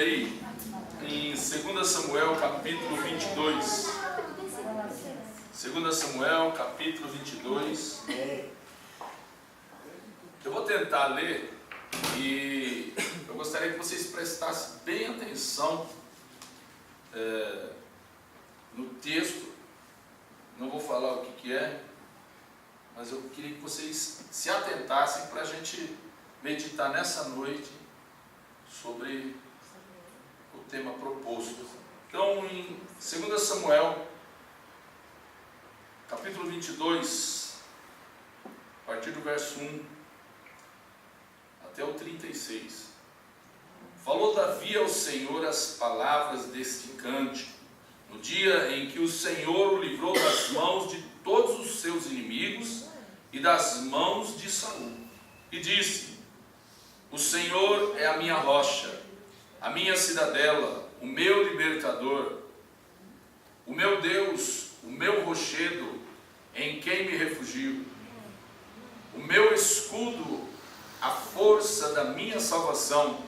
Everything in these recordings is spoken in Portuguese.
aí em 2 Samuel capítulo 22. 2 Samuel capítulo 22. Eu vou tentar ler e eu gostaria que vocês prestassem bem atenção no texto. Não vou falar o que é, mas eu queria que vocês se atentassem para a gente meditar nessa noite sobre o tema proposto. Então, em 2 Samuel, capítulo 22, a partir do verso 1 até o 36. Falou Davi ao Senhor as palavras deste cântico, no dia em que o Senhor o livrou das mãos de todos os seus inimigos e das mãos de Saul, e disse: O Senhor é a minha rocha, a minha cidadela, o meu libertador, o meu Deus, o meu rochedo, em quem me refugio, o meu escudo, a força da minha salvação,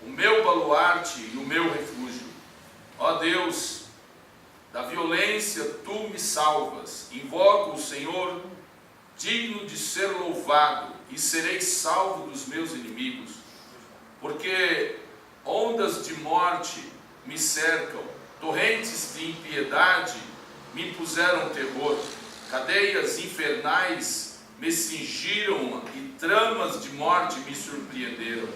o meu baluarte e o meu refúgio. Ó Deus, da violência tu me salvas. Invoco o Senhor, digno de ser louvado, e serei salvo dos meus inimigos. Porque ondas de morte me cercam, torrentes de impiedade me impuseram terror, cadeias infernais me cingiram e tramas de morte me surpreenderam.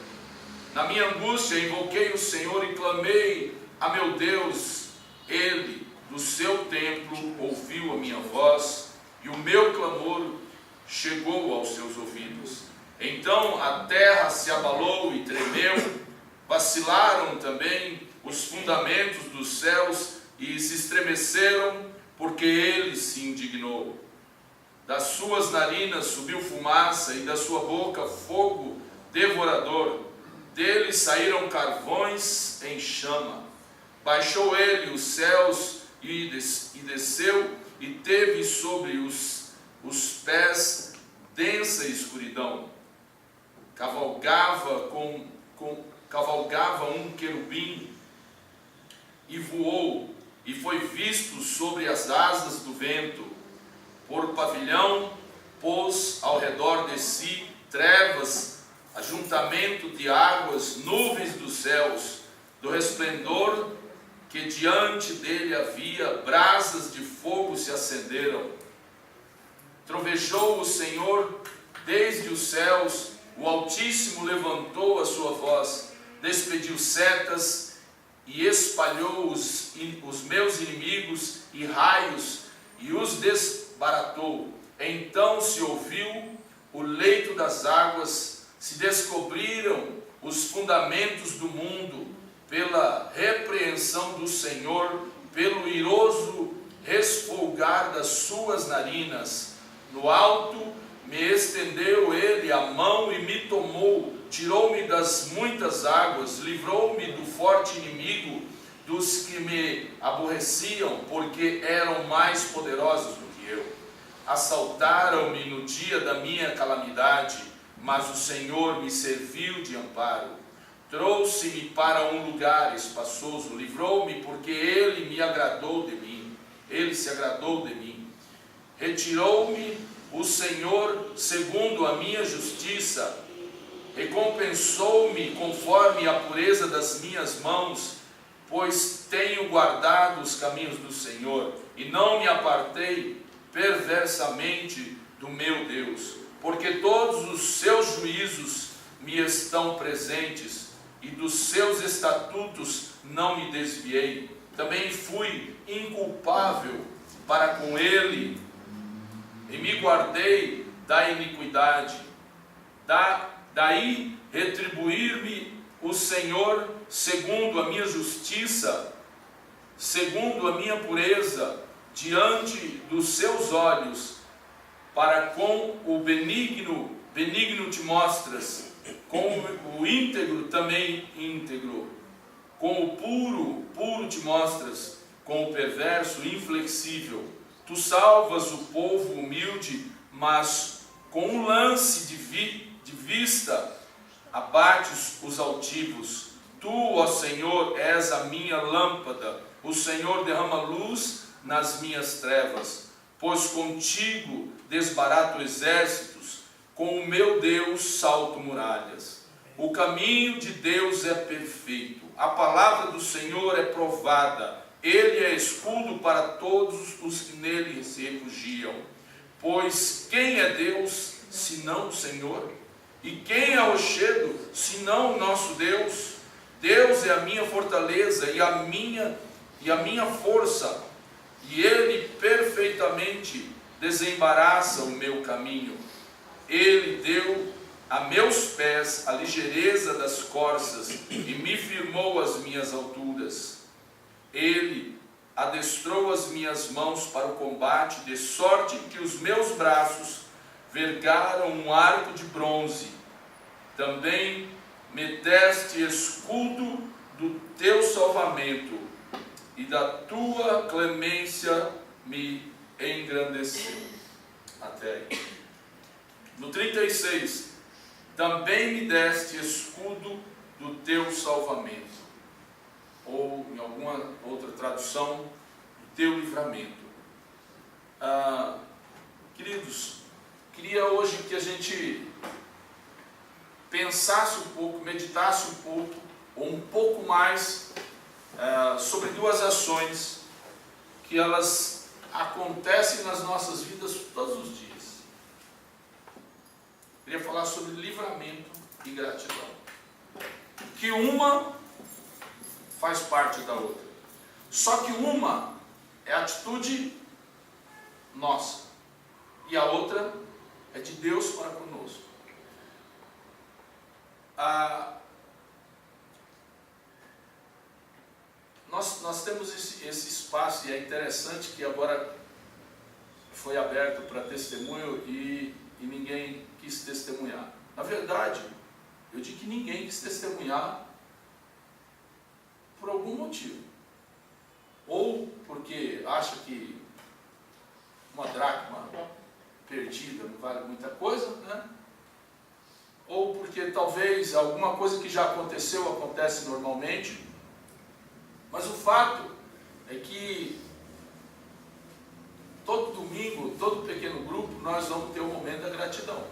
Na minha angústia invoquei o Senhor e clamei a meu Deus. Ele, do seu templo, ouviu a minha voz, e o meu clamor chegou aos seus ouvidos. Então a terra se abalou e tremeu, vacilaram também os fundamentos dos céus e se estremeceram, porque ele se indignou. Das suas narinas subiu fumaça e da sua boca fogo devorador. Dele saíram carvões em chama. Baixou ele os céus e desceu, e teve sobre os pés densa escuridão. Cavalgava um querubim e voou, e foi visto sobre as asas do vento. Por pavilhão pôs ao redor de si trevas, ajuntamento de águas, nuvens dos céus, do resplendor que diante dele havia, brasas de fogo se acenderam. Trovejou o Senhor desde os céus, o Altíssimo levantou a sua voz, despediu setas e espalhou os meus inimigos e raios, e os desbaratou. Então se ouviu o leito das águas, se descobriram os fundamentos do mundo, pela repreensão do Senhor, pelo iroso resfolgar das suas narinas. No alto me estendeu ele a mão e me tomou, tirou-me das muitas águas, livrou-me do forte inimigo, dos que me aborreciam, porque eram mais poderosos do que eu. Assaltaram-me no dia da minha calamidade, mas o Senhor me serviu de amparo. Trouxe-me para um lugar espaçoso, livrou-me, porque ele me agradou de mim. Ele se agradou de mim. Retirou-me o Senhor segundo a minha justiça, recompensou-me conforme a pureza das minhas mãos, pois tenho guardado os caminhos do Senhor, e não me apartei perversamente do meu Deus, porque todos os seus juízos me estão presentes, e dos seus estatutos não me desviei. Também fui inculpável para com ele, e me guardei da iniquidade. Daí retribuir-me o Senhor segundo a minha justiça, segundo a minha pureza, diante dos seus olhos, para com o benigno te mostras, com o íntegro também íntegro, com o puro te mostras, com o perverso inflexível. Tu salvas o povo humilde, mas com um lance de vista abates os altivos. Tu, ó Senhor, és a minha lâmpada, o Senhor derrama luz nas minhas trevas, pois contigo desbarato exércitos, com o meu Deus salto muralhas. O caminho de Deus é perfeito, a palavra do Senhor é provada, ele é escudo para todos os que nele se refugiam. Pois quem é Deus, senão o Senhor? E quem é rochedo, senão o nosso Deus? Deus é a minha fortaleza e a minha força, e ele perfeitamente desembaraça o meu caminho. Ele deu a meus pés a ligeireza das corças e me firmou as minhas alturas. Ele adestrou as minhas mãos para o combate, de sorte que os meus braços vergaram um arco de bronze. Também me deste escudo do teu salvamento, e da tua clemência me engrandeceu. Até aí. No 36, também me deste escudo do teu salvamento, ou em alguma outra tradução, do teu livramento. Queridos, queria hoje que a gente pensasse um pouco, meditasse um pouco, ou um pouco mais, sobre duas ações que elas acontecem nas nossas vidas todos os dias. Queria falar sobre livramento e gratidão, que uma faz parte da outra, só que uma é atitude nossa e a outra é de Deus para conosco. Nós temos esse espaço, e é interessante que agora foi aberto para testemunho e ninguém quis testemunhar. Na verdade, eu digo que ninguém quis testemunhar por algum motivo. Ou porque acha que uma dracma perdida não vale muita coisa, né? Ou porque talvez alguma coisa que já aconteceu acontece normalmente. Mas o fato é que todo domingo, todo pequeno grupo, nós vamos ter um momento da gratidão.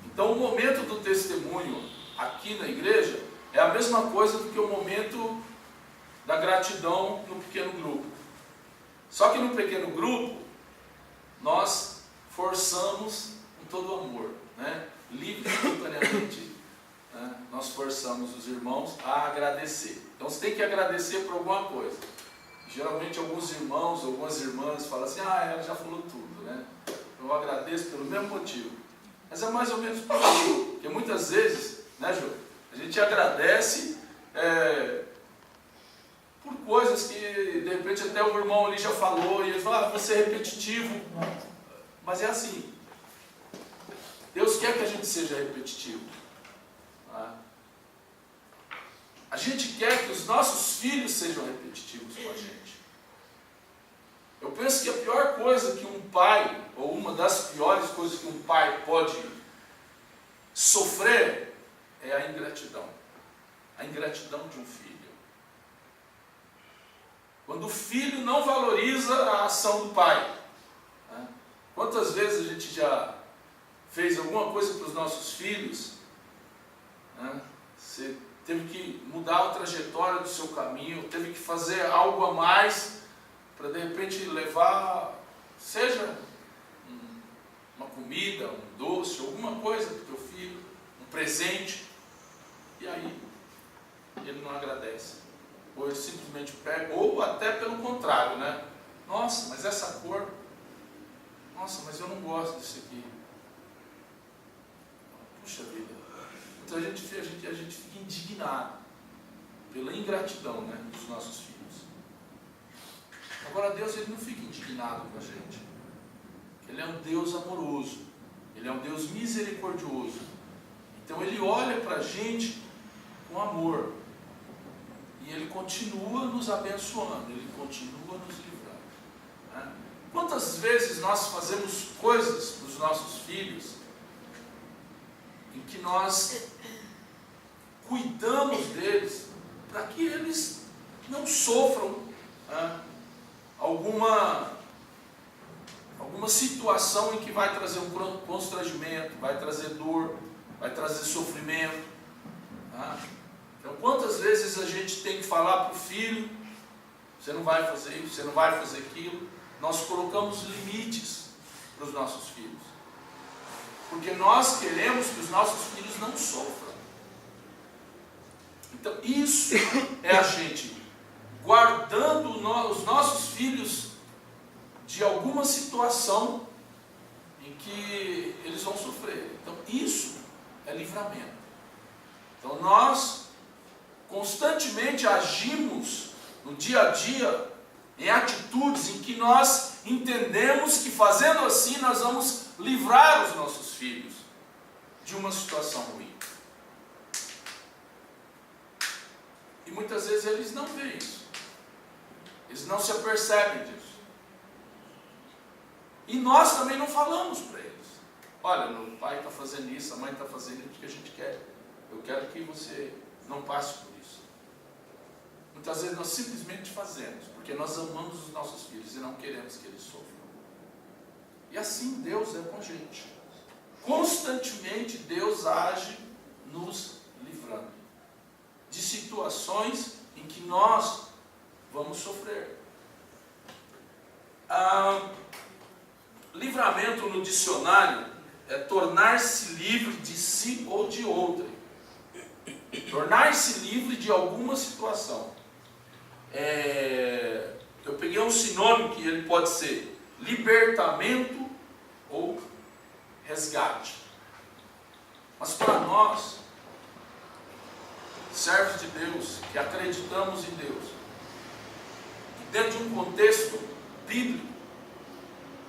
Então o momento do testemunho aqui na igreja é a mesma coisa do que o momento da gratidão no pequeno grupo. Só que no pequeno grupo, nós forçamos com todo amor, né? Livre e espontaneamente, né? Nós forçamos os irmãos a agradecer. Então você tem que agradecer por alguma coisa. Geralmente alguns irmãos, algumas irmãs falam assim, ela já falou tudo, né? Eu agradeço pelo mesmo motivo. Mas é mais ou menos por aí, porque muitas vezes, né, Jô, a gente agradece por coisas que de repente até o irmão ali já falou, e ele fala, você é repetitivo. Mas é assim, Deus quer que a gente seja repetitivo. Tá? A gente quer que os nossos filhos sejam repetitivos com a gente. Eu penso que a pior coisa que um pai, ou uma das piores coisas que um pai pode sofrer, é a ingratidão. A ingratidão de um filho. Quando o filho não valoriza a ação do pai. Né? Quantas vezes a gente já fez alguma coisa para os nossos filhos, né? Você teve que mudar a trajetória do seu caminho, teve que fazer algo a mais para de repente levar, seja uma comida, um doce, alguma coisa para o teu filho, um presente, e aí ele não agradece, ou ele simplesmente pega, ou até pelo contrário, né? Nossa, mas essa cor, nossa, mas eu não gosto disso aqui. Puxa vida. Então a gente fica indignado pela ingratidão, né, dos nossos filhos. Agora Deus, ele não fica indignado com a gente. Ele é um Deus amoroso. Ele é um Deus misericordioso. Então ele olha para a gente com amor. E ele continua nos abençoando. Ele continua nos livrando. Né? Quantas vezes nós fazemos coisas para os nossos filhos em que nós cuidamos deles para que eles não sofram alguma situação em que vai trazer um constrangimento, vai trazer dor, vai trazer sofrimento. Então, quantas vezes a gente tem que falar para o filho: você não vai fazer isso, você não vai fazer aquilo. Nós colocamos limites para os nossos filhos, porque nós queremos que os nossos filhos não sofram. Então, isso é a gente guardando os nossos filhos de alguma situação em que eles vão sofrer. Então, isso é livramento. Então, nós constantemente agimos no dia a dia em atitudes em que nós entendemos que, fazendo assim, nós vamos livrar os nossos filhos de uma situação ruim. E muitas vezes eles não veem isso. Eles não se apercebem disso. E nós também não falamos para eles: olha, o pai está fazendo isso, a mãe está fazendo isso que a gente quer. Eu quero que você não passe por isso. Muitas vezes nós simplesmente fazemos, porque nós amamos os nossos filhos e não queremos que eles sofram. E assim Deus é com a gente. Constantemente Deus age nos livrando de situações em que nós vamos sofrer. Livramento no dicionário é tornar-se livre de si ou de outrem. Tornar-se livre de alguma situação. Eu peguei um sinônimo que ele pode ser libertamento ou resgate. Mas para nós, servos de Deus, que acreditamos em Deus, que dentro de um contexto bíblico,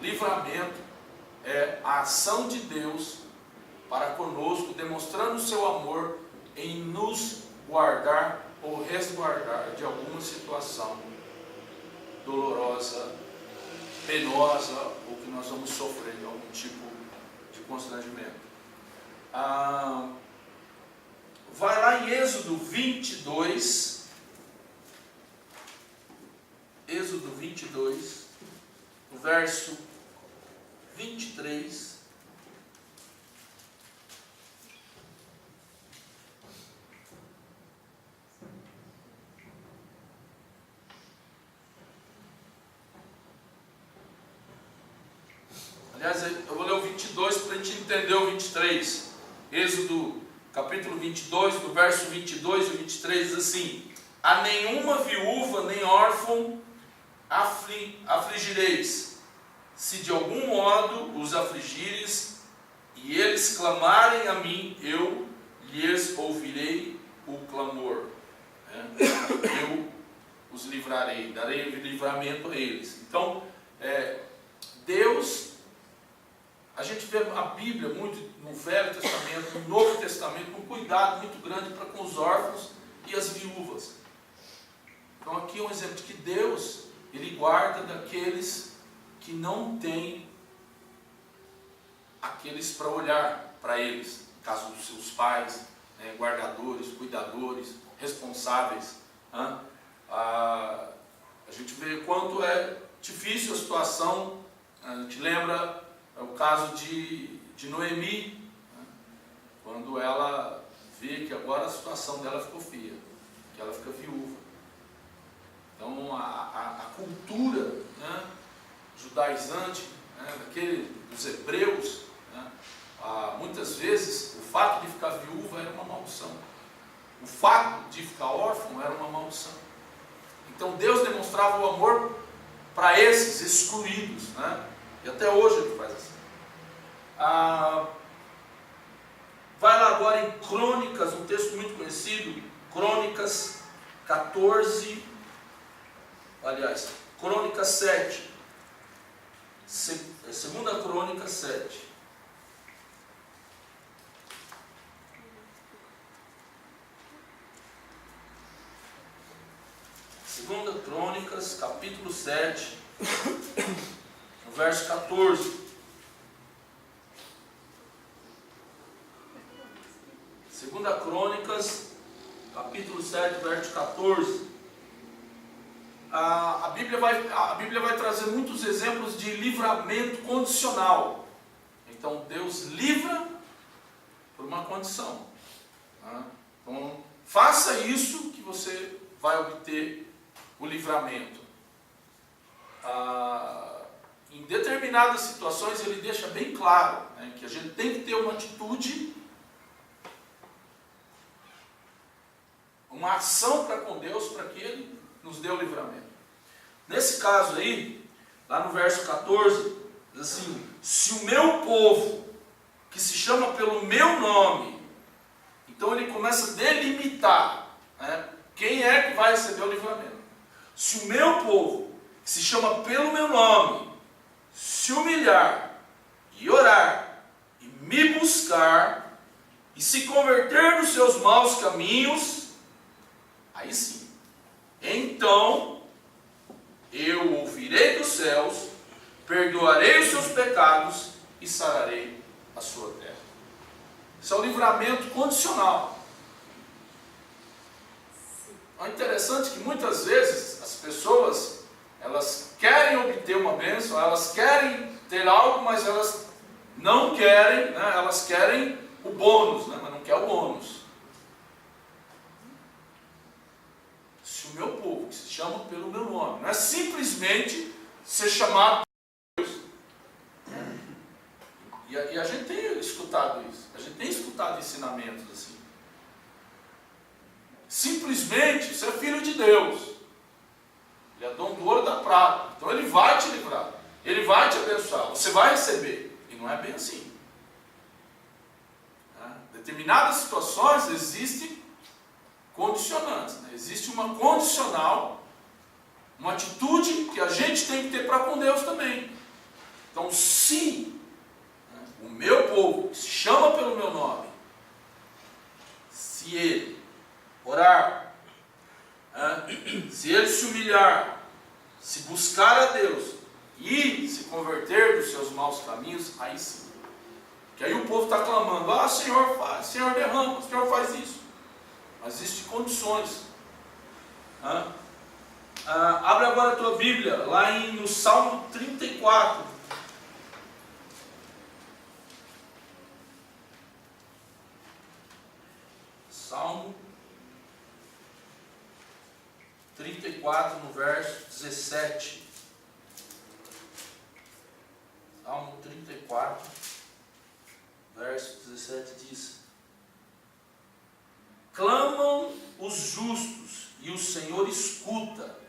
livramento é a ação de Deus para conosco, demonstrando o seu amor em nos guardar ou resguardar de alguma situação dolorosa, penosa, ou que nós vamos sofrer de algum tipo de constrangimento. Vai lá em Êxodo 22, Êxodo 22, no verso 23. Aliás, eu vou ler o 22 para a gente entender o 23. Êxodo capítulo 22, do verso 22 e 23, diz assim: a nenhuma viúva nem órfão afligireis, se de algum modo os afligires, e eles clamarem a mim, eu lhes ouvirei o clamor. Eu os livrarei, darei livramento a eles. Então, Deus, a gente vê a Bíblia muito no Velho Testamento, no Novo Testamento, um cuidado muito grande para com os órfãos e as viúvas. Então aqui é um exemplo de que Deus, Ele guarda daqueles que não têm aqueles para olhar para eles, no caso dos seus pais, guardadores, cuidadores, responsáveis. A gente vê quanto é difícil a situação. A gente lembra o caso de Noemi, quando ela vê que agora a situação dela ficou feia, que ela fica viúva. Então a cultura judaizante dos hebreus, muitas vezes o fato de ficar viúva era uma maldição, o fato de ficar órfão era uma maldição. Então Deus demonstrava o amor para esses excluídos, e até hoje Ele faz assim. Vai lá agora em Crônicas, um texto muito conhecido, Crônicas 14, aliás, Crônicas 7, segunda Crônica 7. Segunda Crônicas, capítulo 7, no verso 14. Segunda Crônicas, capítulo 7, verso 14, a Bíblia vai trazer muitos exemplos de livramento condicional. Então Deus livra por uma condição. Então faça isso que você vai obter o livramento. Em determinadas situações ele deixa bem claro, né, que a gente tem que ter uma atitude, uma ação para com Deus, para que Ele nos dê o livramento. Nesse caso aí, lá no verso 14, diz assim: se o meu povo, que se chama pelo meu nome, então ele começa a delimitar, né, quem é que vai receber o livramento. Se o meu povo, que se chama pelo meu nome, se humilhar e orar e me buscar e se converter nos seus maus caminhos, aí sim, então eu ouvirei dos céus, perdoarei os seus pecados e sararei a sua terra. Isso é o livramento condicional. É interessante que muitas vezes as pessoas, elas querem obter uma bênção, elas querem ter algo, mas elas não querem, né? Elas querem o bônus, né? Mas não quer o bônus. Se o meu povo, que se chama pelo meu nome, não é simplesmente ser chamado por Deus. E a gente tem escutado isso, a gente tem escutado ensinamentos assim. Simplesmente você é filho de Deus. Ele é dono do ouro e da prata. Então ele vai te livrar. Ele vai te abençoar. Você vai receber. E não é bem assim. Em determinadas situações existem condicionantes. Né? Existe uma condicional, uma atitude que a gente tem que ter para com Deus também. Então, se o meu povo, que se chama pelo meu nome, se ele orar, se ele se humilhar, se buscar a Deus e se converter dos seus maus caminhos, aí sim. Que aí o povo está clamando: Senhor faz, Senhor derrama, Senhor faz isso. Mas existem condições. Abre agora a tua Bíblia, lá no Salmo 34. Salmo 34, no verso 17. Salmo 34, verso 17 diz: clamam os justos, e o Senhor escuta,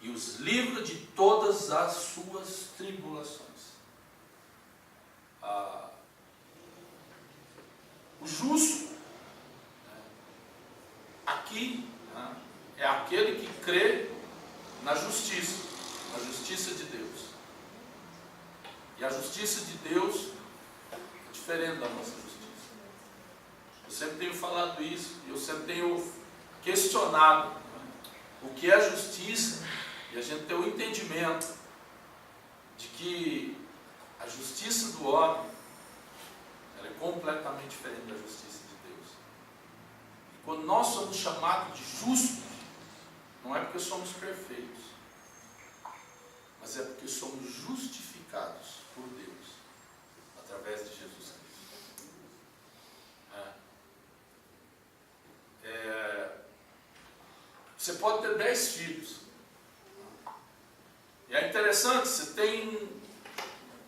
e os livra de todas as suas tribulações. O justo, aqui, é aquele que crê na justiça de Deus. E a justiça de Deus é diferente da nossa justiça. Eu sempre tenho falado isso, e eu sempre tenho questionado o que é justiça, e a gente tem o entendimento de que a justiça do homem, ela é completamente diferente da justiça de Deus. E quando nós somos chamados de justos, não é porque somos perfeitos, mas é porque somos justificados por Deus, através de Jesus Cristo. Você pode ter 10 filhos. E é interessante, você tem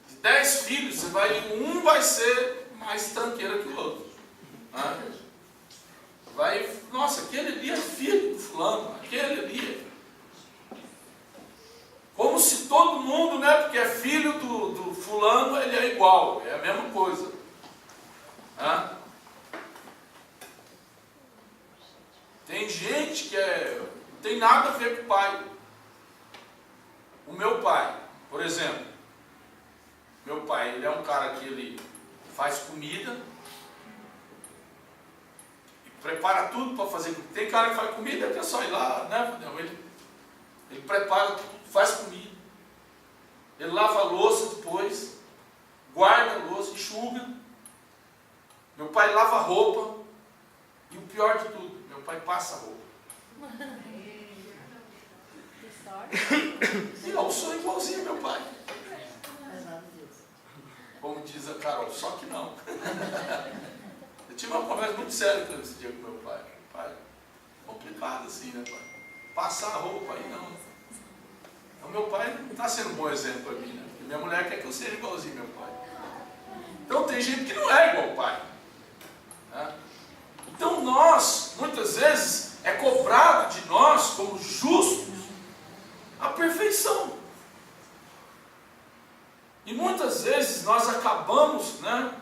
de 10 filhos, um vai ser mais tranqueiro que o outro. Nossa, aquele ali é filho do fulano, aquele ali. Como se todo mundo, né, porque é filho do fulano, ele é igual, é a mesma coisa. Tem gente que não tem nada a ver com o pai. O meu pai, por exemplo, meu pai, ele é um cara que ele faz comida, e prepara tudo para fazer. Tem cara que faz comida, que é só ir lá, né? Ele prepara tudo, faz comida, ele lava a louça depois, guarda a louça, enxuga. Meu pai lava a roupa, e o pior de tudo, Meu pai passa roupa. E eu sou igualzinho ao meu pai. Como diz a Carol, só que não. Eu tive uma conversa muito séria esse dia com meu pai. Pai, complicado assim, né, pai? Passar a roupa aí não. Então meu pai não está sendo um bom exemplo para mim, né? Porque minha mulher quer que eu seja igualzinho ao meu pai. Então tem gente que não é igual ao pai. Né? Então nós, muitas vezes, é cobrado de nós, como justos, a perfeição. E muitas vezes nós acabamos, né,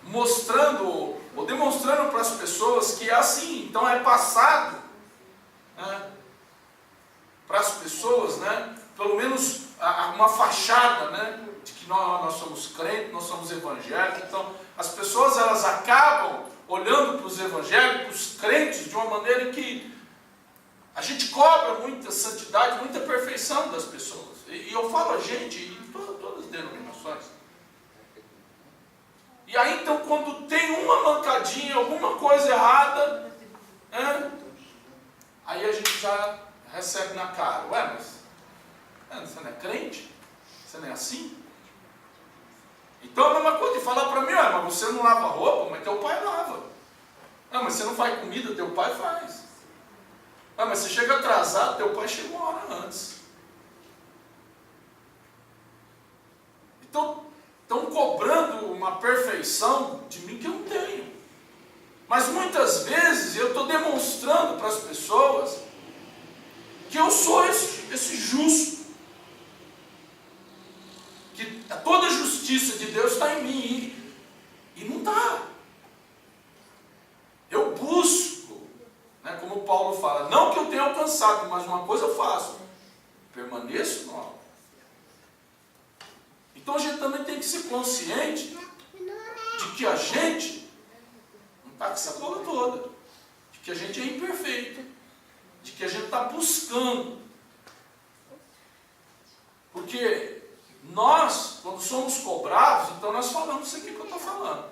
mostrando ou demonstrando para as pessoas que é assim. Então é passado, né, para as pessoas, né, pelo menos uma fachada, né, de que nós somos crentes, nós somos evangélicos. Então as pessoas elas acabam olhando para os evangélicos, crentes, de uma maneira que a gente cobra muita santidade, muita perfeição das pessoas. E eu falo a gente em todas as denominações. E aí então quando tem uma mancadinha, alguma coisa errada, né, aí a gente já recebe na cara. Ué, mas você não é crente? Você não é assim? Então é a mesma coisa de falar para mim, mas você não lava roupa, mas teu pai lava. Ah, mas você não faz comida, teu pai faz. Ah, mas você chega atrasado, teu pai chegou uma hora antes. Então, estão cobrando uma perfeição de mim que eu não tenho. Mas muitas vezes eu estou demonstrando para as pessoas que eu sou esse justo. Que toda a justiça de Deus está em mim. E não está. Eu busco, né, como Paulo fala, não que eu tenha alcançado, mas uma coisa eu faço. Permaneço no alto. Então a gente também tem que ser consciente de que a gente não está com essa coisa toda. De que a gente é imperfeito. De que a gente está buscando. Porque nós, quando somos cobrados, então nós falamos isso aqui que eu estou falando.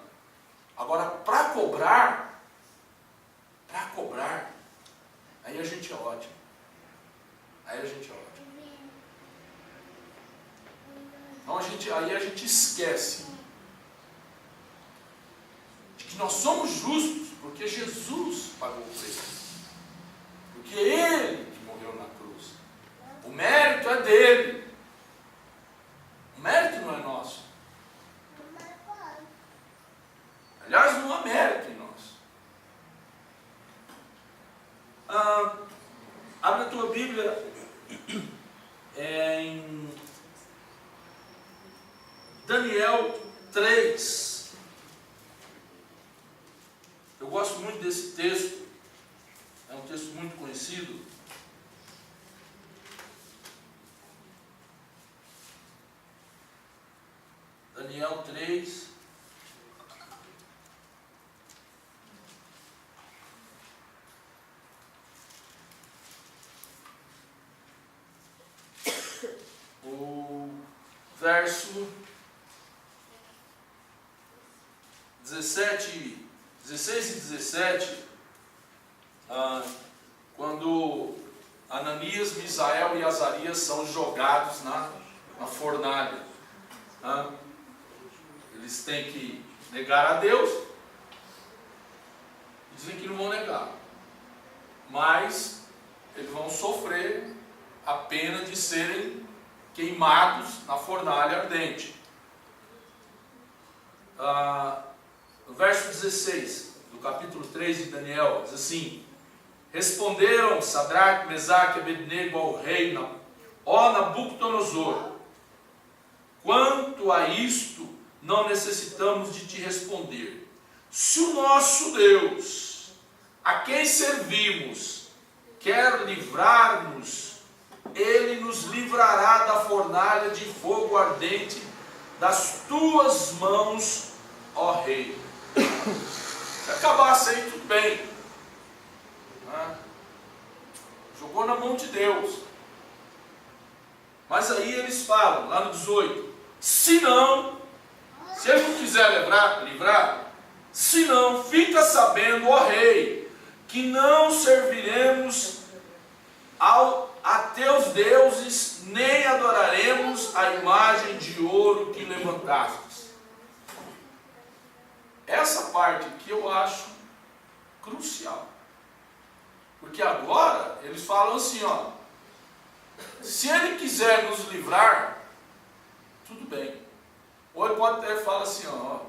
Agora, para cobrar, aí a gente é ótimo. Aí a gente é ótimo. Então aí a gente esquece de que nós somos justos porque Jesus pagou o preço. Porque Ele que morreu na cruz. O mérito é dele. O mérito não é nosso. Aliás, não há mérito em nós. Abre a tua Bíblia em Daniel 3. Eu gosto muito desse texto. É um texto muito conhecido. Daniel 3. O verso 16 e 17, quando Ananias, Misael e Azarias são jogados na fornalha. Eles têm que negar a Deus, dizem que não vão negar, mas eles vão sofrer a pena de serem queimados na fornalha ardente. No verso 16 do capítulo 3 de Daniel, diz assim: responderam Sadraque, Mesaque e Abednego ao rei, ó Nabucodonosor, quanto a isto não necessitamos de te responder. Se o nosso Deus, a quem servimos, quer livrar-nos, Ele nos livrará da fornalha de fogo ardente das tuas mãos, ó rei. Se acabasse aí, tudo bem. Jogou na mão de Deus. Mas aí eles falam, lá no 18, se ele não quiser livrar, se não, fica sabendo, ó rei, que não serviremos a teus deuses, nem adoraremos a imagem de ouro que levantastes. Essa parte aqui eu acho crucial. Porque agora eles falam assim, ó, se ele quiser nos livrar, tudo bem. Ou ele pode até falar assim, ó,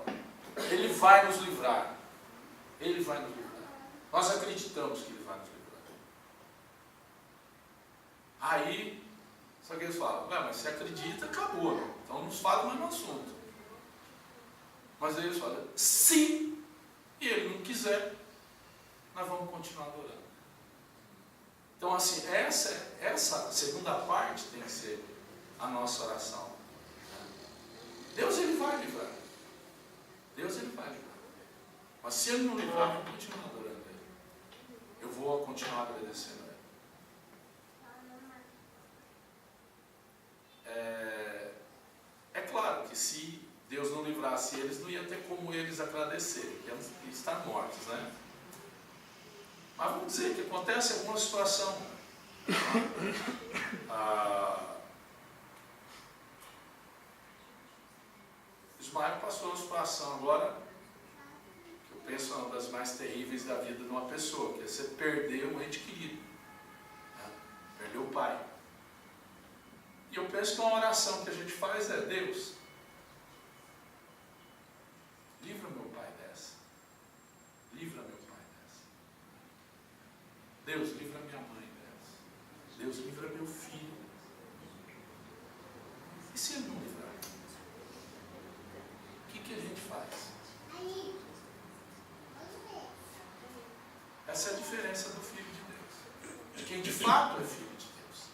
ele vai nos livrar. Ele vai nos livrar. Nós acreditamos que ele vai nos livrar. Aí, só que eles falam, mas se acredita, acabou, né? Então não nos fala o mesmo assunto. Mas aí eles falam, se ele não quiser, nós vamos continuar adorando. Então assim, essa segunda parte tem que ser a nossa oração. Deus ele vai livrar. Deus ele vai livrar. Mas se ele não livrar, eu vou continuar adorando ele. Eu vou continuar agradecendo ele. É claro que se Deus não livrasse eles, não ia ter como eles agradecerem, que iam estar mortos, né? Mas vamos dizer que acontece alguma situação. Ismael passou uma situação agora, que eu penso é uma das mais terríveis da vida de uma pessoa, que é você perder um ente querido, né? Perder o pai. E eu penso que uma oração que a gente faz é: Deus, livra meu pai dessa. Livra meu pai dessa. Deus, livra minha mãe dessa. Deus, livra meu filho. E se ele não livrar? O que a gente faz? Essa é a diferença do Filho de Deus. De quem de fato é Filho de Deus.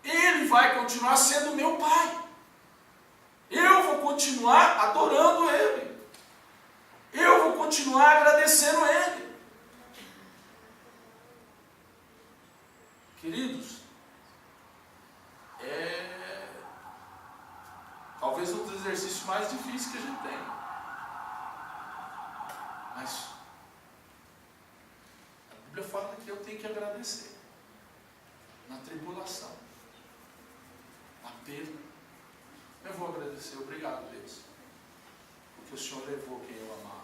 Ele vai continuar sendo meu pai. Eu vou continuar adorando ele. Eu vou continuar agradecendo ele. Queridos, talvez um dos exercícios mais difíceis que a gente tem. Mas a Bíblia fala que eu tenho que agradecer. Na tribulação, na perda, eu vou agradecer. Obrigado, Deus, porque o Senhor levou quem eu amava.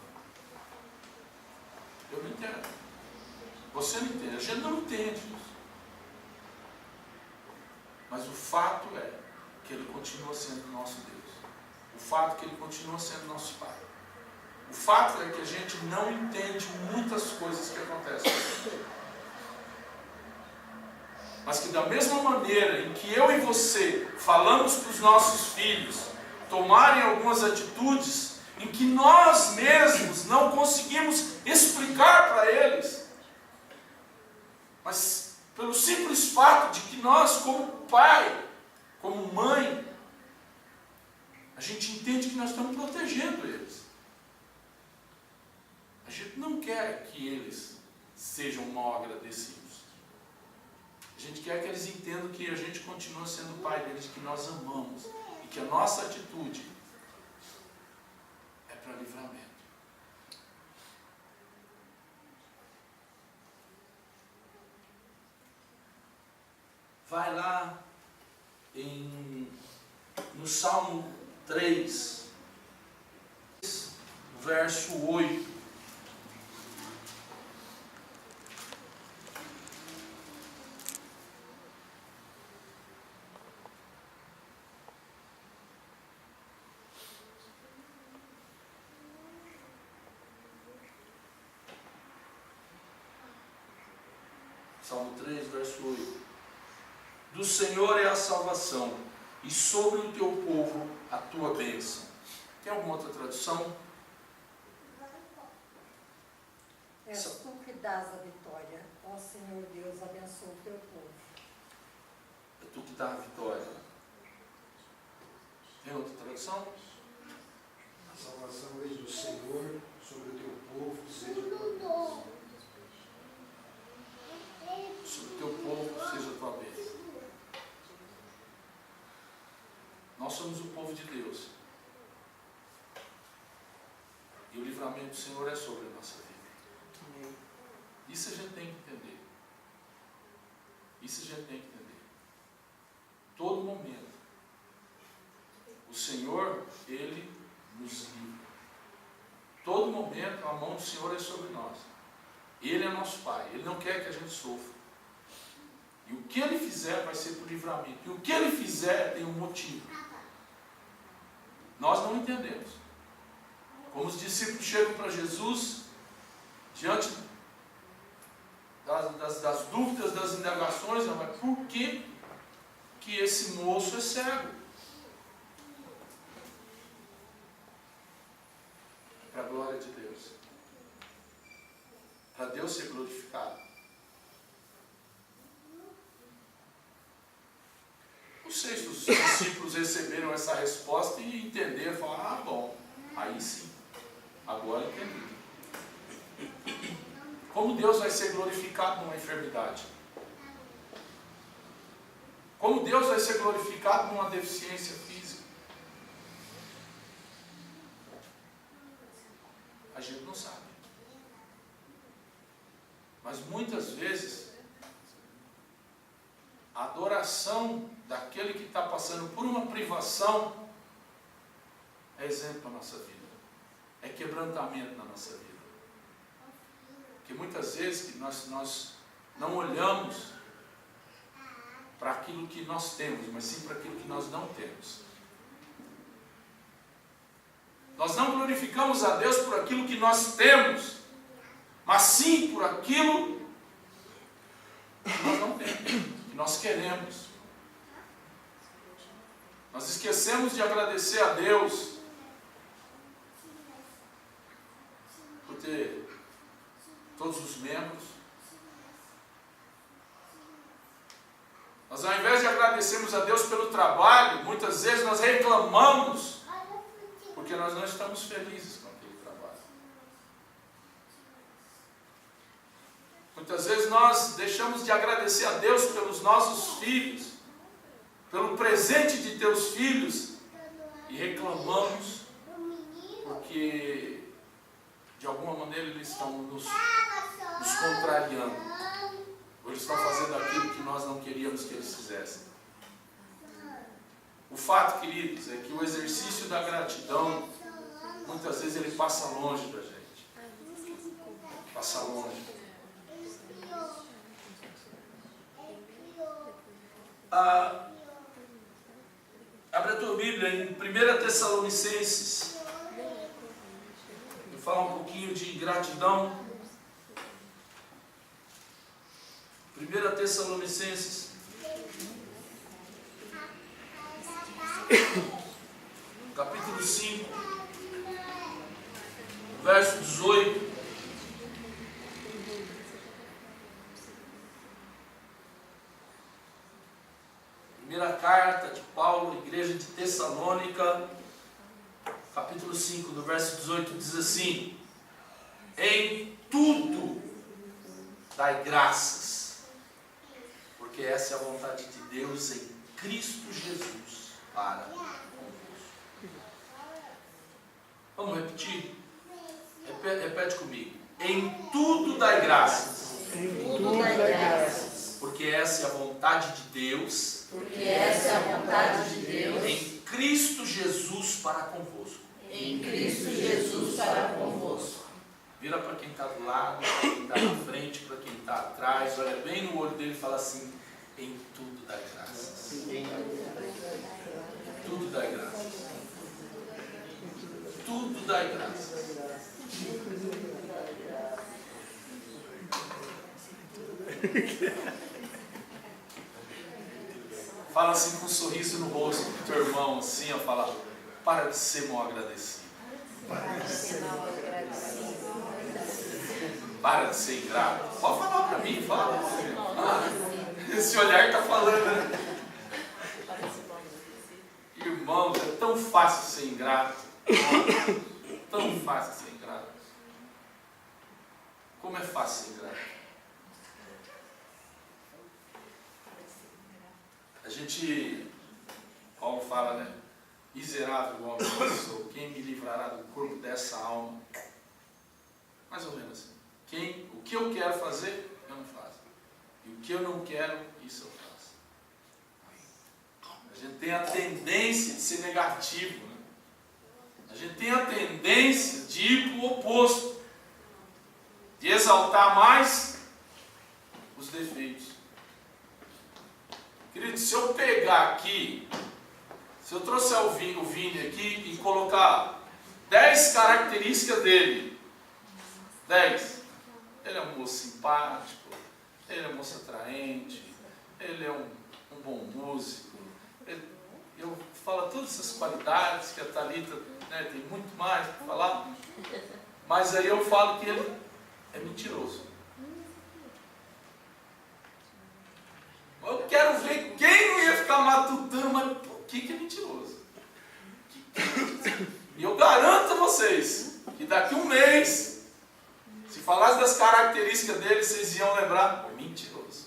Eu não entendo. Você não entende. A gente não entende isso. Mas o fato é que Ele continua sendo nosso Deus. O fato é que Ele continua sendo nosso Pai. O fato é que a gente não entende muitas coisas que acontecem. Mas que da mesma maneira em que eu e você falamos para os nossos filhos tomarem algumas atitudes em que nós mesmos não conseguimos explicar para eles, mas pelo simples fato de que nós, como pai, como mãe, a gente entende que nós estamos protegendo eles. A gente não quer que eles sejam mal agradecidos. A gente quer que eles entendam que a gente continua sendo o pai deles, que nós amamos e que a nossa atitude é para livramento. Vai lá no Salmo 3, verso 8. Salmo 3, verso 8. Do Senhor é a salvação, e sobre o teu povo a tua bênção. Tem alguma outra tradução? És tu que dás a vitória. Ó Senhor Deus, abençoa o teu povo. É tu que dá a vitória. Tem outra tradução? A salvação vem do Senhor, sobre o teu povo seja a tua bênção. Sobre o teu povo seja a tua bênção. Nós somos o povo de Deus. E o livramento do Senhor é sobre a nossa vida. Isso a gente tem que entender. Isso a gente tem que entender. Todo momento, o Senhor, Ele nos livra. Todo momento, a mão do Senhor é sobre nós. Ele é nosso Pai. Ele não quer que a gente sofra. E o que Ele fizer vai ser por livramento. E o que Ele fizer tem um motivo. Nós não entendemos. Como os discípulos chegam para Jesus, diante das dúvidas, das indagações, não, mas por que esse moço é cego? É para a glória de Deus. Para Deus ser glorificado. Não sei se os discípulos receberam essa resposta e entenderam, falaram, bom, aí sim, agora entendi. Como Deus vai ser glorificado numa enfermidade? Como Deus vai ser glorificado numa deficiência física? A gente não sabe. Mas muitas vezes, a adoração daquele que está passando por uma privação é exemplo na nossa vida. É quebrantamento na nossa vida. Porque muitas vezes que nós não olhamos para aquilo que nós temos, mas sim para aquilo que nós não temos. Nós não glorificamos a Deus por aquilo que nós temos, mas sim por aquilo que nós não temos, que nós queremos. Nós esquecemos de agradecer a Deus por ter todos os membros. Nós, ao invés de agradecermos a Deus pelo trabalho, muitas vezes nós reclamamos porque nós não estamos felizes com aquele trabalho. Muitas vezes nós deixamos de agradecer a Deus pelos nossos filhos, pelo presente de teus filhos, e reclamamos porque de alguma maneira eles estão nos contrariando. Ou eles estão fazendo aquilo que nós não queríamos que eles fizessem. O fato, queridos, é que o exercício da gratidão, muitas vezes ele passa longe da gente. Passa longe. Abre a tua Bíblia em 1 Tessalonicenses. Vou falar um pouquinho de gratidão. 1 Tessalonicenses, capítulo 5, verso 18. Primeira carta de Paulo à igreja de Tessalônica, capítulo 5, no verso 18, diz assim: em tudo dai graças, porque essa é a vontade de Deus em Cristo Jesus para convosco. Vamos repetir? Repete comigo. Em tudo dai graças. Em tudo dai graças. Porque essa é a vontade de Deus. Porque essa é a vontade de Deus. Em Cristo Jesus para convosco. Em Cristo Jesus para convosco. Vira para quem está do lado, para quem está na frente, para quem está atrás. Olha bem no olho dele e fala assim: em tudo dai graças. Tudo dai graças. Tudo dai graças. Fala assim com um sorriso no rosto do teu irmão, assim, ó, fala: para de ser mal agradecido. Para de ser mal agradecido. Para de ser ingrato. Pode falar para mim, fala. Esse olhar está falando, né? Irmãos, é tão fácil ser ingrato. Tão fácil ser ingrato. Como é fácil ser ingrato? A gente, Paulo fala, né? Miserável homem que sou, quem me livrará do corpo dessa alma? Mais ou menos assim. O que eu quero fazer, eu não faço. E o que eu não quero, isso eu faço. A gente tem a tendência de ser negativo, né? A gente tem a tendência de ir para o oposto, de exaltar mais os defeitos. Querido, se eu pegar aqui, se eu trouxer o Vini aqui e colocar 10 características dele, 10. Ele é um moço simpático, ele é um moço atraente, ele é um bom músico. Eu falo todas essas qualidades que a Thalita, né, tem muito mais para falar, mas aí eu falo que ele é mentiroso. Eu quero ver quem não ia ficar matutando, mas por que é mentiroso? E eu garanto a vocês que daqui a um mês, se falasse das características dele, vocês iam lembrar, mentiroso.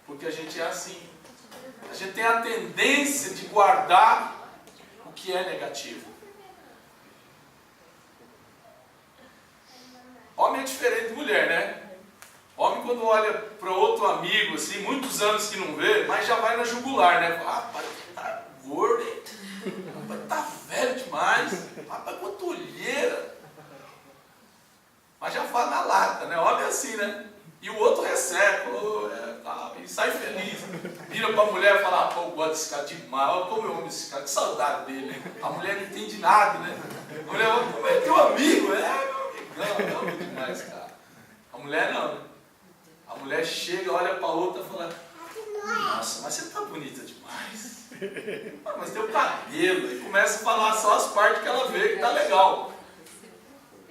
Porque a gente é assim. A gente tem a tendência de guardar o que é negativo. Homem é diferente de mulher, né? Homem, quando olha para outro amigo, assim, muitos anos que não vê, mas já vai na jugular, né? Rapaz, tá gordo, hein? Rapaz, tá velho demais. Rapaz, quanta olheira. Mas já fala na lata, né? Homem é assim, né? E o outro recebe, e sai feliz. Vira para a mulher e fala, pô, eu gosto desse cara demais. Olha como eu amo esse cara, que saudade dele, né? A mulher não entende nada, né? A mulher fala, como é teu amigo? Meu amigão, eu amo demais, cara. A mulher não, né? A mulher chega, olha para a outra e fala, nossa, mas você tá bonita demais. Mas teu cabelo. E começa a falar só as partes que ela vê que tá legal.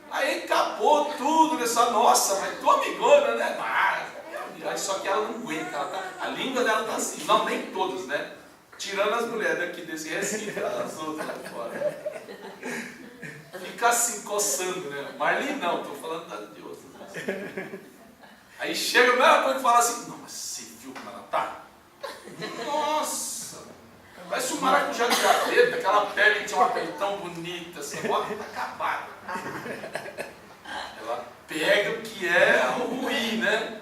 Aí acabou tudo, né? Só, nossa, mas tua amigona, né? Mas, só que ela não aguenta, a língua dela tá assim. Não, nem todas, né? Tirando as mulheres daqui desse Recife, as outras lá fora. Fica assim, coçando, né? Marli não, tô falando de outras. Né? Aí chega a mesma coisa e fala assim, não, mas você viu como ela tá? Nossa! Parece um maracujá de gaveta, aquela pele que tinha uma pele tão bonita, assim, ó, tá acabada. Ela pega o que é ruim, né?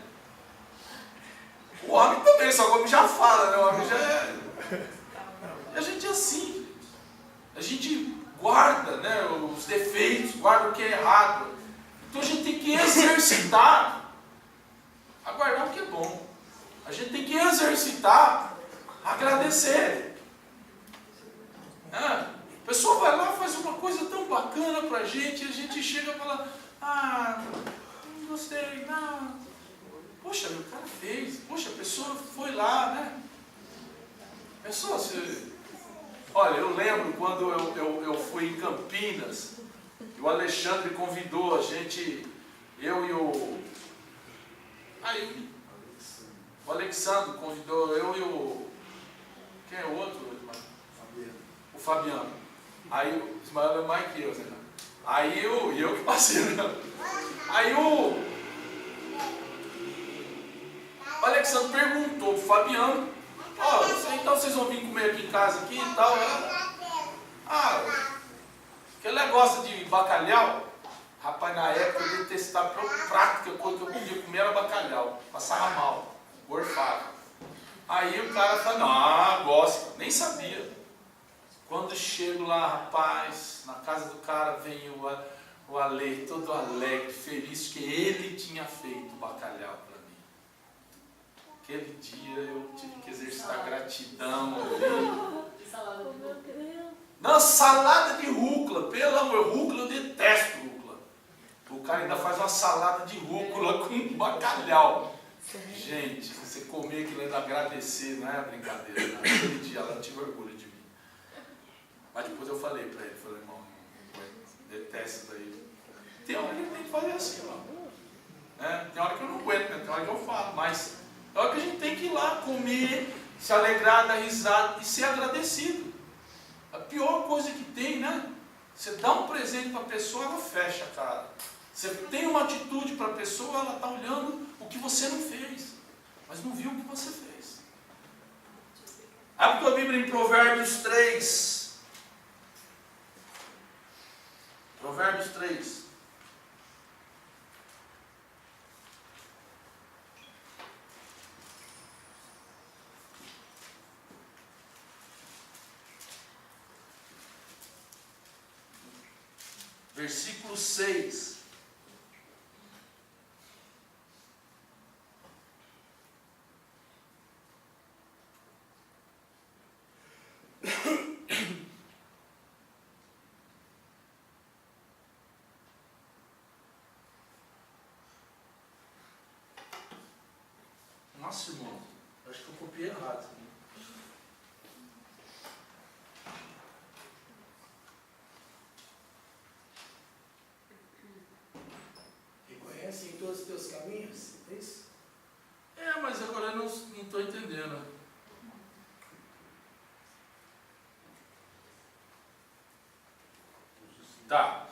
O homem também, só que o homem já fala, né? O homem já é... E a gente é assim. A gente guarda, né, os defeitos, guarda o que é errado. Então a gente tem que exercitar a guardar o que é bom. A gente tem que exercitar a agradecer. A pessoa vai lá, faz uma coisa tão bacana pra gente, e a gente chega e fala, não gostei, não. Poxa, o cara fez, poxa, a pessoa foi lá, né? Pessoa, olha, eu lembro quando eu fui em Campinas, e o Alexandre convidou a gente, eu e o Alexandre convidou eu e o... Quem é o outro? O Fabiano. Aí o Ismael é mais que eu, né? Aí eu que passei, né? Aí o Alexandre perguntou pro Fabiano, então vocês vão vir comer aqui em casa aqui e tal. Que ele gosta de bacalhau. Rapaz, na época eu detestava, prática, coisa que eu podia comer era bacalhau. Passava mal, gorfava. Aí o cara falou, não, gosta, nem sabia. Quando chego lá, rapaz, na casa do cara vem o Ale, todo alegre, feliz, que ele tinha feito bacalhau para mim. Aquele dia eu tive que exercitar gratidão. Salada de rúcula. Não, salada de rúcula, pelo amor, rúcula, eu detesto rúcula. O cara ainda faz uma salada de rúcula com bacalhau. Gente, você comer aquilo ainda agradecer, não é brincadeira. Não. Aquele dia ela tive orgulho de mim. Mas depois eu falei para ele, irmão, detesto isso daí. Tem hora que a gente tem que fazer assim, né? Tem hora que eu não aguento, né? Tem hora que eu falo, mas é hora que a gente tem que ir lá comer, se alegrar, dar risada e ser agradecido. A pior coisa que tem, né? Você dá um presente para a pessoa, ela fecha a cara. Você tem uma atitude para a pessoa, ela está olhando o que você não fez, mas não viu o que você fez. Abre a Bíblia em Provérbios 3. Provérbios 3. versículo 6. Nossa, irmão, acho que eu copiei errado. Reconhece em todos os teus caminhos? É isso? É, mas agora eu não estou entendendo. Tá,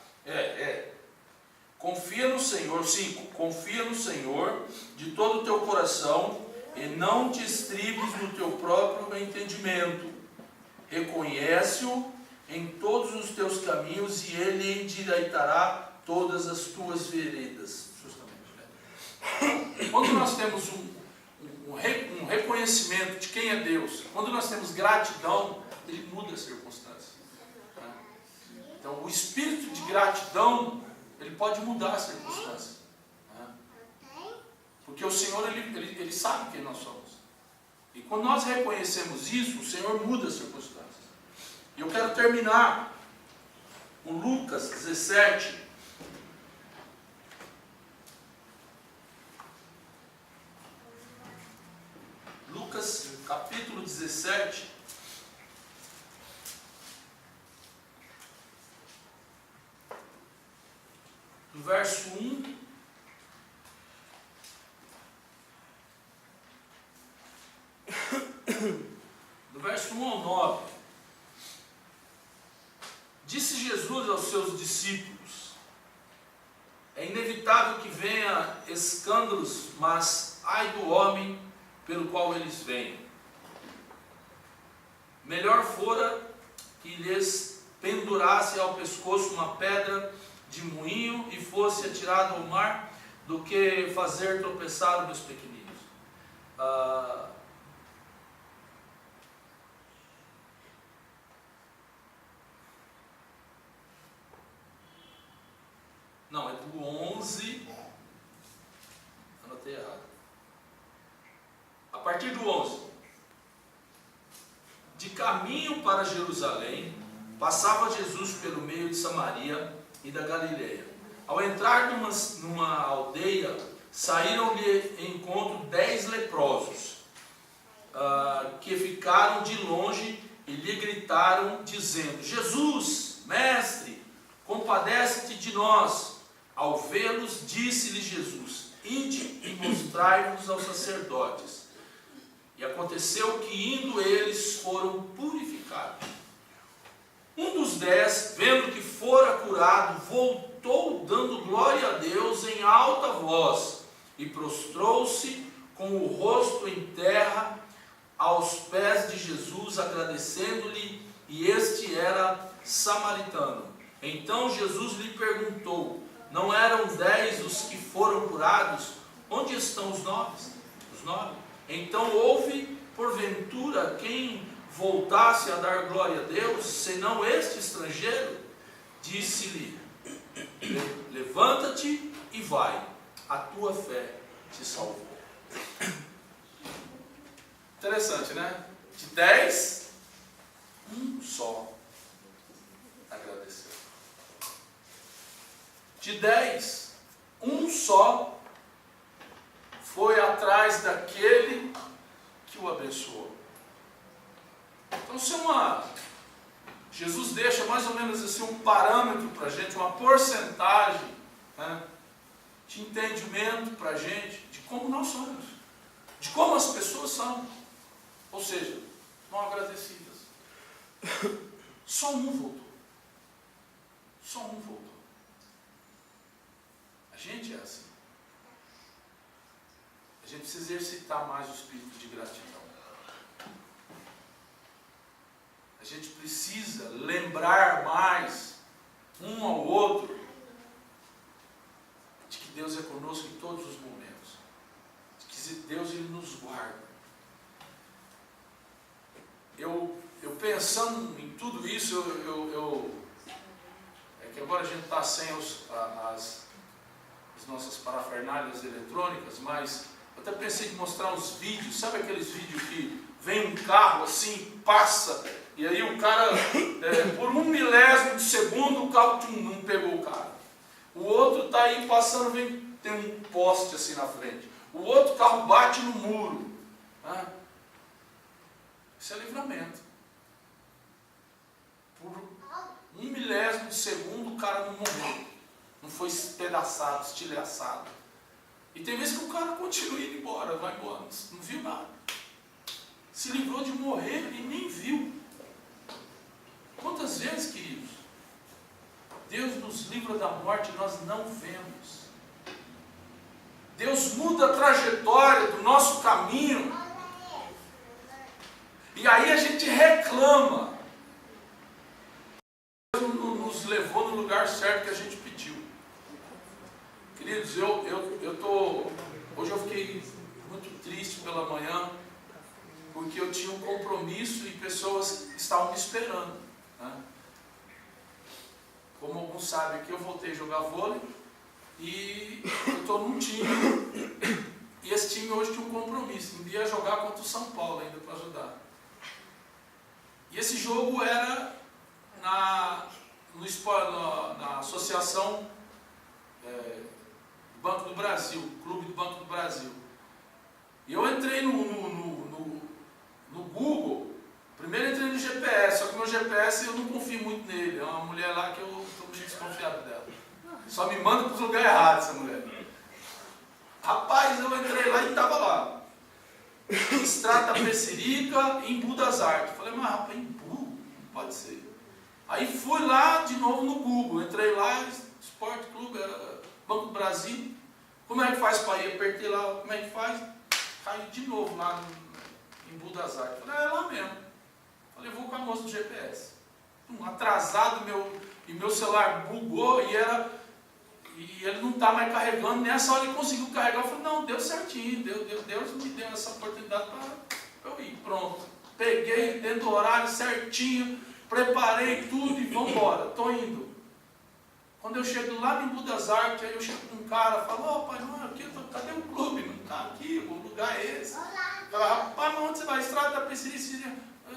confia no Senhor, 5. Confia no Senhor de todo o teu coração e não te estribes no teu próprio entendimento. Reconhece-o em todos os teus caminhos e Ele endireitará todas as tuas veredas. Justamente, né? Quando nós temos um reconhecimento de quem é Deus, quando nós temos gratidão, Ele muda as circunstâncias. Então, o espírito de gratidão, ele pode mudar a circunstância. Porque o Senhor, ele sabe quem nós somos. E quando nós reconhecemos isso, o Senhor muda as circunstâncias. E eu quero terminar com Lucas 17. Lucas, capítulo 17. No verso 1, do verso 1 ao 9, disse Jesus aos seus discípulos: é inevitável que venha escândalos, mas ai do homem pelo qual eles vêm. Melhor fora que lhes pendurasse ao pescoço uma pedra de moinho e fosse atirado ao mar, do que fazer tropeçar os meus pequeninos. Não, é do 11. Anotei errado. A partir do 11. De caminho para Jerusalém, passava Jesus pelo meio de Samaria e da Galileia. Ao entrar numa aldeia, saíram-lhe em encontro 10 leprosos, que ficaram de longe e lhe gritaram, dizendo: Jesus, mestre, compadece-te de nós. Ao vê-los, disse-lhe Jesus: ide e mostrai-vos aos sacerdotes. E aconteceu que, indo eles, foram purificados. Um dos 10, vendo que fora curado, voltou dando glória a Deus em alta voz e prostrou-se com o rosto em terra aos pés de Jesus, agradecendo-lhe, e este era samaritano. Então Jesus lhe perguntou: não eram 10 os que foram curados? Onde estão os 9? Então houve, porventura, quem voltasse a dar glória a Deus, senão este estrangeiro? Disse-lhe: levanta-te e vai, a tua fé te salvou. Interessante, né? De 10, um só agradeceu. De 10, um só foi atrás daquele que o abençoou. Então, Jesus deixa mais ou menos assim um parâmetro para a gente, uma porcentagem, né, de entendimento para a gente de como nós somos, de como as pessoas são, ou seja, não agradecidas. Só um voltou. Só um voltou. A gente é assim. A gente precisa exercitar mais o espírito de gratidão. A gente precisa lembrar mais um ao outro de que Deus é conosco em todos os momentos. De que Deus, Ele nos guarda. Eu pensando em tudo isso, que agora a gente está sem as nossas parafernálias eletrônicas, mas eu até pensei em mostrar uns vídeos, sabe aqueles vídeos que vem um carro assim, passa, e aí o cara, por 1 milésimo de segundo, o carro não pegou o cara. O outro está aí passando, tem um poste assim na frente. O outro carro bate no muro. Né? Isso é livramento. Por 1 milésimo de segundo o cara não morreu. Não foi espedaçado, estilhaçado. E tem vezes que o cara continua indo embora, vai embora, não viu nada. Se livrou de morrer e nem viu. Quantas vezes, queridos, Deus nos livra da morte e nós não vemos. Deus muda a trajetória do nosso caminho. E aí a gente reclama. Deus nos levou no lugar certo que a gente pediu. Queridos, hoje eu fiquei muito triste pela manhã, porque eu tinha um compromisso e pessoas estavam me esperando. Né? Como alguns sabem aqui, eu voltei a jogar vôlei e eu estou num time, e esse time hoje tinha um compromisso, um dia ia jogar contra o São Paulo ainda para ajudar. E esse jogo era na Associação Banco do Brasil, Clube do Banco do Brasil. E eu entrei no Google, primeiro entrei no GPS, só que meu GPS eu não confio muito nele, é uma mulher lá que eu estou muito desconfiado dela. Só me manda para os lugares errados essa mulher. Rapaz, eu entrei lá e estava lá. Estrada Pecerica, em Embu das Artes. Falei, mas rapaz, Embu? Não pode ser. Aí fui lá de novo no Google, entrei lá, Esporte Clube, Banco do Brasil. Como é que faz para ir? Apertei lá, como é que faz? Caí de novo lá em Embu das Artes. Falei, é lá mesmo. Falei, vou com a moça do GPS. Atrasado, meu celular bugou e ele não está mais carregando. Nessa hora ele conseguiu carregar. Eu falei, não, deu certinho. Deus me deu essa oportunidade para eu ir. Pronto. Peguei dentro do horário certinho, preparei tudo e vamos embora. Estou indo. Quando eu chego lá em Embu das Artes, aí eu chego com um cara, falo, ó, pai, não, aqui, cadê o clube? Não está aqui, o lugar é esse. Fala, rapaz, mas onde você vai? Estrada da Pecerica,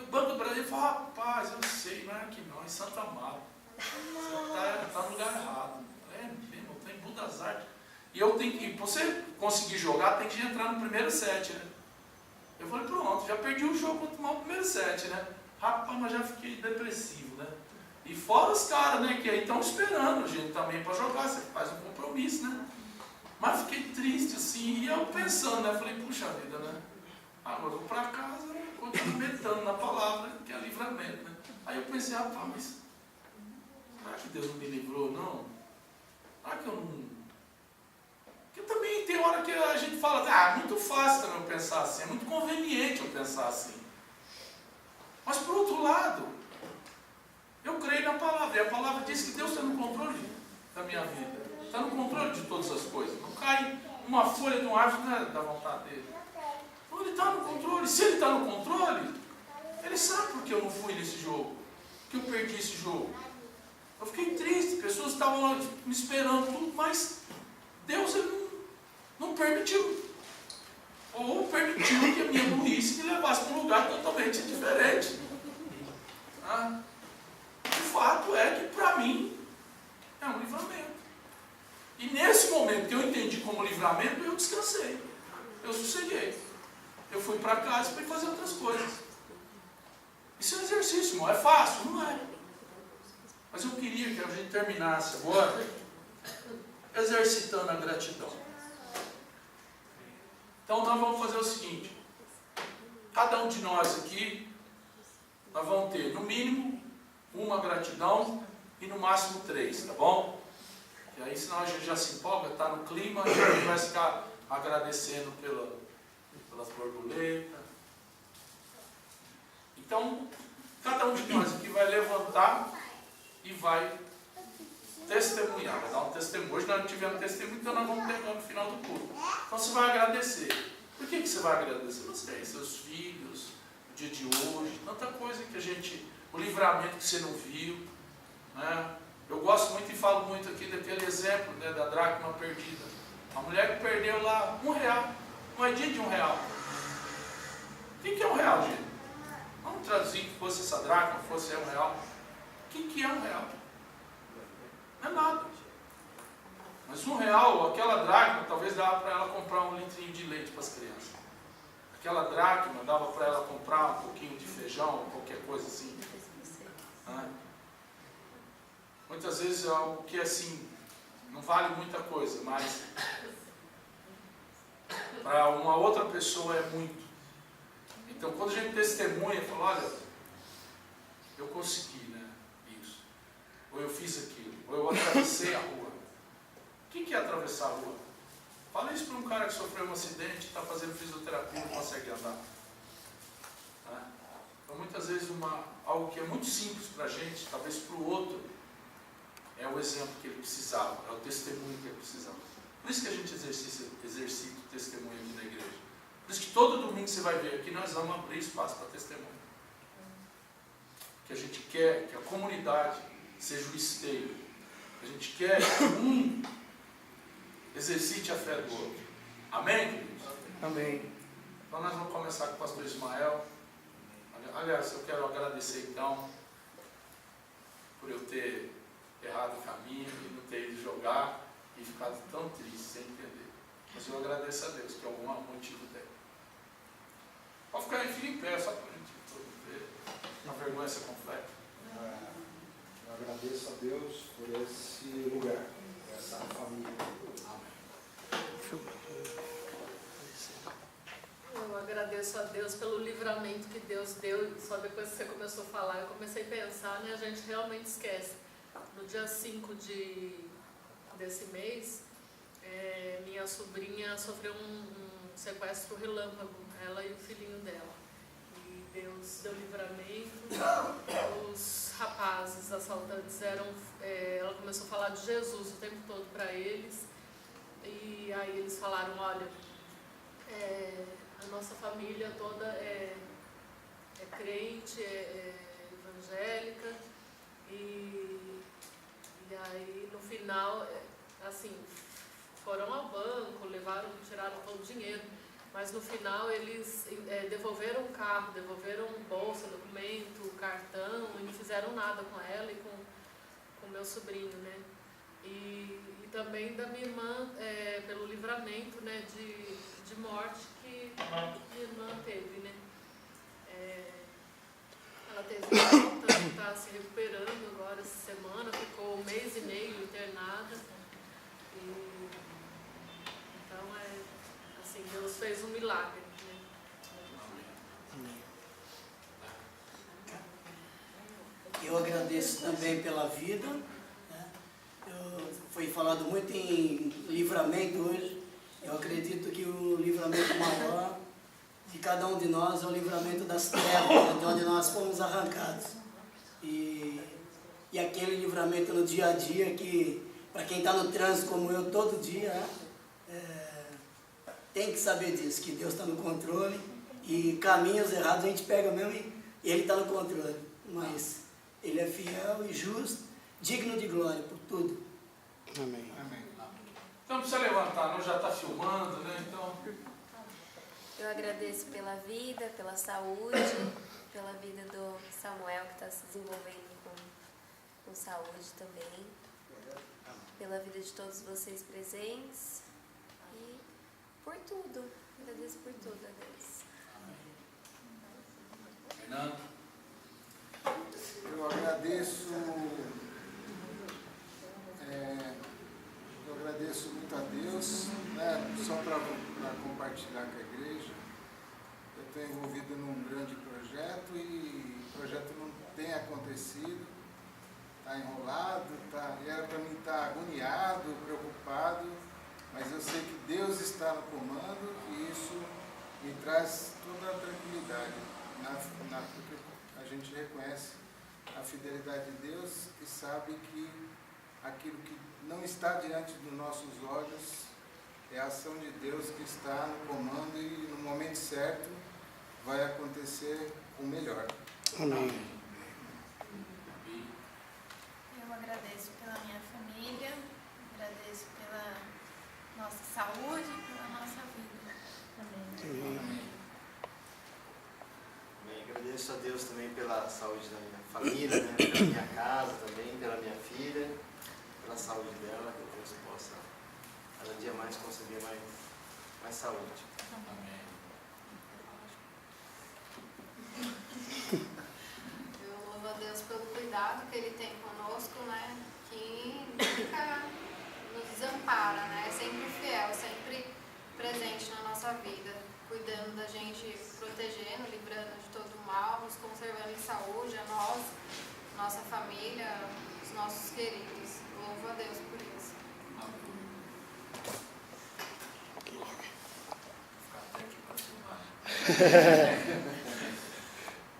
Banco do Brasil. Eu falo, rapaz, eu sei, não é aqui não, é em Santa Amaro. Você está no lugar errado. É mesmo, eu estou em Embu das Artes. E eu tenho que, para você conseguir jogar, tem que entrar no primeiro set, né? Eu falei, pronto, já perdi o jogo para tomar o primeiro set, né? Rapaz, mas já fiquei depressivo, né? E fora os caras, né, que aí estão esperando a gente também para jogar, você faz um compromisso, né? Mas fiquei triste, assim, e eu pensando, né? Falei, puxa vida, né? Agora eu vou para casa, continuo meditando na palavra, que é livramento, né? Aí eu pensei, rapaz, mas será que Deus não me livrou, não? Será que eu não... Porque também tem hora que a gente fala, é muito fácil também eu pensar assim, é muito conveniente eu pensar assim. Mas por outro lado, eu creio na palavra, e a palavra diz que Deus está no controle da minha vida, está no controle de todas as coisas. Não cai uma folha de uma árvore, não é da vontade dele. Então ele está no controle. Se ele está no controle, ele sabe porque eu não fui nesse jogo, que eu perdi esse jogo. Eu fiquei triste, pessoas estavam lá me esperando, tudo, mas Deus ele não permitiu. Ou permitiu que a minha burrice me levasse para um lugar totalmente diferente. O fato é que para mim é um livramento. E nesse momento que eu entendi como livramento, eu descansei. Eu sosseguei. Eu fui para casa para fazer outras coisas. Isso é um exercício, não é fácil? Não é. Mas eu queria que a gente terminasse agora exercitando a gratidão. Então nós vamos fazer o seguinte. Cada um de nós aqui, nós vamos ter no mínimo uma gratidão e no máximo 3, tá bom? E aí senão a gente já se empolga, está no clima, a gente vai ficar agradecendo pelas borboletas. Então, cada um de nós aqui vai levantar e vai testemunhar, vai dar um testemunho. Hoje nós não tivemos testemunho, então nós vamos pegar no final do culto. Então você vai agradecer. Por que você vai agradecer? Não sei, seus filhos, o dia de hoje, tanta coisa que a gente, o livramento que você não viu, né? Eu gosto muito e falo muito aqui daquele exemplo, né, da dracma perdida. A mulher que perdeu lá R$1, moedinha de R$1. O que é R$1, gente? Vamos traduzir que fosse essa dracma, fosse R$1. O que é R$1? Não é nada. Mas R$1, aquela dracma, talvez dava para ela comprar um litrinho de leite para as crianças. Aquela dracma dava para ela comprar um pouquinho de feijão, qualquer coisa assim. Muitas vezes é algo que assim, não vale muita coisa, mas para uma outra pessoa é muito. Então quando a gente testemunha, fala, olha, eu consegui, né, isso. Ou eu fiz aquilo, ou eu atravessei a rua. O que é atravessar a rua? Fala isso para um cara que sofreu um acidente, está fazendo fisioterapia e não consegue andar. Então muitas vezes algo que é muito simples para a gente, talvez para o outro, é o exemplo que ele precisava, é o testemunho que ele precisava. Por isso que a gente exercita o testemunho aqui na igreja. Por isso que todo domingo você vai ver aqui, nós vamos abrir espaço para testemunho. Que a gente quer que a comunidade seja o esteio. A gente quer que um exercite a fé do outro. Amém, queridos? Amém. Então nós vamos começar com o pastor Ismael. Aliás, eu quero agradecer então por eu ter errado o caminho e não ter ido jogar e ficado tão triste sem entender. Mas eu agradeço a Deus que algum motivo tem. Pode ficar em pé, só para a gente todo ver. A vergonha ser completa. Eu agradeço a Deus por esse lugar, por essa família. Eu agradeço a Deus pelo livramento que Deus deu. Só depois que você começou a falar, eu comecei a pensar, né? A gente realmente esquece. No dia 5 desse mês, minha sobrinha sofreu um sequestro relâmpago, ela e o filhinho dela. E Deus deu livramento. Os rapazes assaltantes ela começou a falar de Jesus o tempo todo para eles. E aí eles falaram, olha, a nossa família toda é crente, é evangélica. E aí no final, assim, foram ao banco, tiraram todo o dinheiro, mas no final eles devolveram o carro, devolveram bolsa, documento, cartão, e não fizeram nada com ela e com meu sobrinho, né? E também da minha irmã, pelo livramento, né, de morte que minha irmã teve, né? Ela teve alta, está se recuperando agora essa semana, ficou 1 mês e meio internada. Então, assim, Deus fez um milagre. Né? Eu agradeço também pela vida. Né? Foi falado muito em livramento hoje. Eu acredito que o livramento maior de cada um de nós é o livramento das trevas, de onde nós fomos arrancados. E aquele livramento no dia a dia que, para quem está no trânsito como eu todo dia, tem que saber disso, que Deus está no controle e caminhos errados a gente pega mesmo e Ele está no controle. Mas Ele é fiel e justo, digno de glória por tudo. Amém. Amém. Então não precisa levantar, não, já está filmando, né? Então... Eu agradeço pela vida, pela saúde, pela vida do Samuel, que está se desenvolvendo com saúde também, pela vida de todos vocês presentes e por tudo. Agradeço por tudo a Deus. Fernando? Eu agradeço muito a Deus, né, só para compartilhar com a igreja. Eu estou envolvido num grande projeto e o projeto não tem acontecido, está enrolado, era para mim estar agoniado, preocupado, mas eu sei que Deus está no comando e isso me traz toda a tranquilidade, porque a gente reconhece a fidelidade de Deus e sabe que aquilo que não está diante dos nossos olhos é a ação de Deus que está no comando e no momento certo vai acontecer o melhor. Amém. Eu agradeço agradeço a Deus também pela saúde da minha família, né? Pela minha casa também, pela minha filha, pela saúde dela, que Deus possa cada dia mais conceder mais saúde. Amém. Eu louvo a Deus pelo cuidado que Ele tem conosco, né? Que nunca nos desampara, né? É sempre fiel, sempre presente na nossa vida, cuidando da gente, protegendo, livrando de todo mal, nos conservando em saúde, a nós, nossa família, os nossos queridos. Louvo a Deus por isso.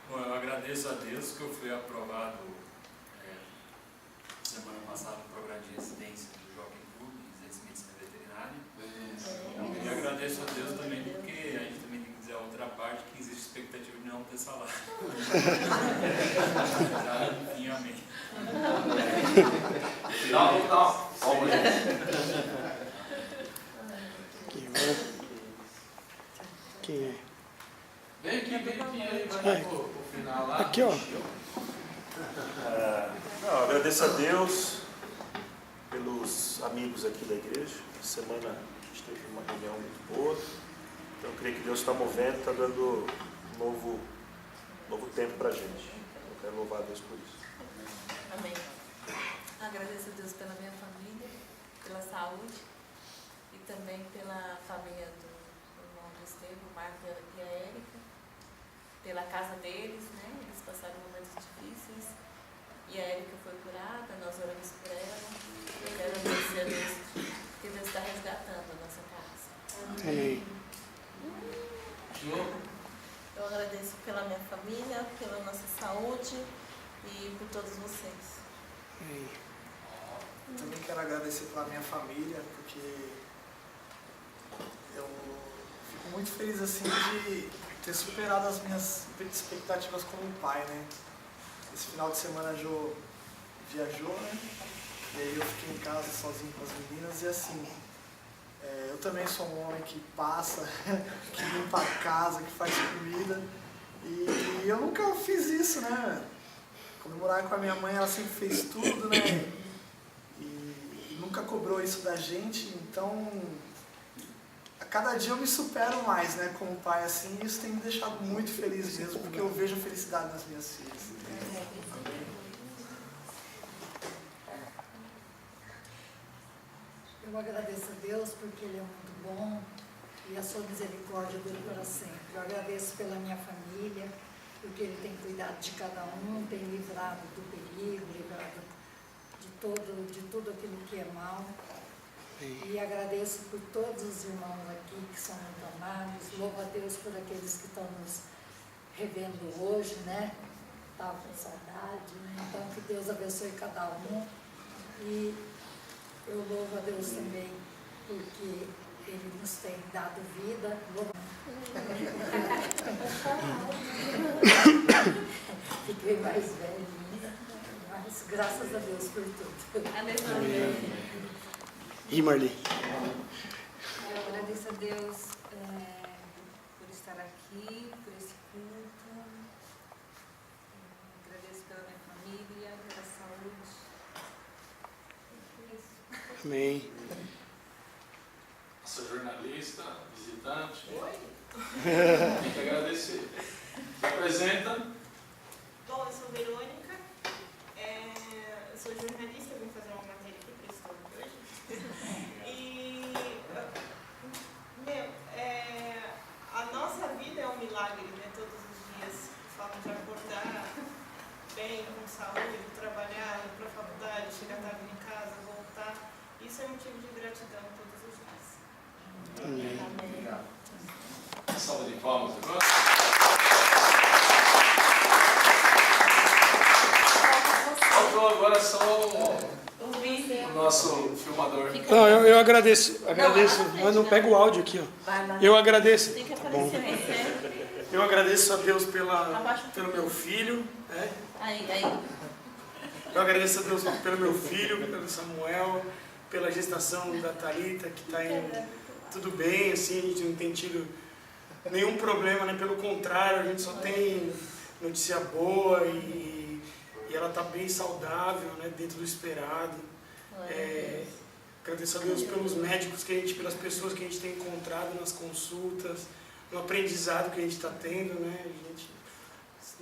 Bom, eu agradeço a Deus que eu fui aprovado semana passada no programa de residência do Jockey Club, residência de medicina veterinária. E agradeço a Deus também porque a gente também tem que dizer a outra parte que existe expectativa de não ter salário. Enfim, amém. Não. Quem é? Vem aqui aí, vai pro final lá. Aqui, ó. Não, agradeço a Deus pelos amigos aqui da igreja. Essa semana a gente teve uma reunião muito boa. Então eu creio que Deus está movendo, está dando um novo tempo para a gente. Eu quero louvar a Deus por isso. Amém. Agradeço a Deus pela minha família, pela saúde e também pela família do irmão do Estevam, o Marco e a Érica, pela casa deles, né? Eles passaram momentos difíceis e a Érica foi curada, nós oramos por ela. Eu quero agradecer a Deus porque Deus está resgatando a nossa casa. Amém. Eu agradeço pela minha família, pela nossa saúde e por todos vocês. Amém. Também quero agradecer pela minha família, porque eu fico muito feliz assim de ter superado as minhas expectativas como pai, né? Esse final de semana a Jo viajou, né? E aí eu fiquei em casa sozinho com as meninas e assim, eu também sou um homem que passa, que limpa a casa, que faz comida e eu nunca fiz isso, né? Quando eu morava com a minha mãe, ela sempre fez tudo, né? E nunca cobrou isso da gente, então a cada dia eu me supero mais, né, como pai, assim, e isso tem me deixado muito feliz mesmo, porque eu vejo a felicidade nas minhas filhas. Eu agradeço a Deus porque Ele é muito bom e a sua misericórdia dura para sempre. Eu agradeço pela minha família, porque Ele tem cuidado de cada um, tem livrado do perigo, livrado de tudo aquilo que é mal. E agradeço por todos os irmãos aqui que são muito amados. Louvo a Deus por aqueles que estão nos revendo hoje, né? Estavam com saudade, né? Então que Deus abençoe cada um. E eu louvo a Deus também porque Ele nos tem dado vida. Fiquei mais velhinha, mas graças a Deus por tudo. Amém. E Marli? Eu agradeço a Deus por estar aqui, por esse culto. Agradeço pela minha família, pela saúde. É isso. Amém. Nossa jornalista, visitante. Oi. Tem que agradecer. Se apresenta. Bom, eu sou Verônica. Eu sou jornalista, eu vim fazer uma matéria aqui para Estônia hoje. E, a nossa vida é um milagre, né? Todos os dias. O fato de acordar bem, com saúde, trabalhar, ir para a faculdade, chegar tarde em casa, voltar. Isso é motivo de gratidão todos os dias. Amém. Obrigado. Salva de palmas agora. Faltou agora só o nosso filmador. Não, eu agradeço, mas não pega o áudio aqui, ó. Eu agradeço. Tá bom. Eu agradeço a Deus pelo meu filho, né? Eu agradeço a Deus pelo meu filho, pelo Samuel, pela gestação da Thalita, que está indo tudo bem, assim, a gente não tem tido nenhum problema, né? Pelo contrário, a gente só tem notícia boa e ela está bem saudável, né, dentro do esperado. Agradeço a Deus pelos médicos pelas pessoas que a gente tem encontrado nas consultas, no aprendizado que a gente está tendo, né? A gente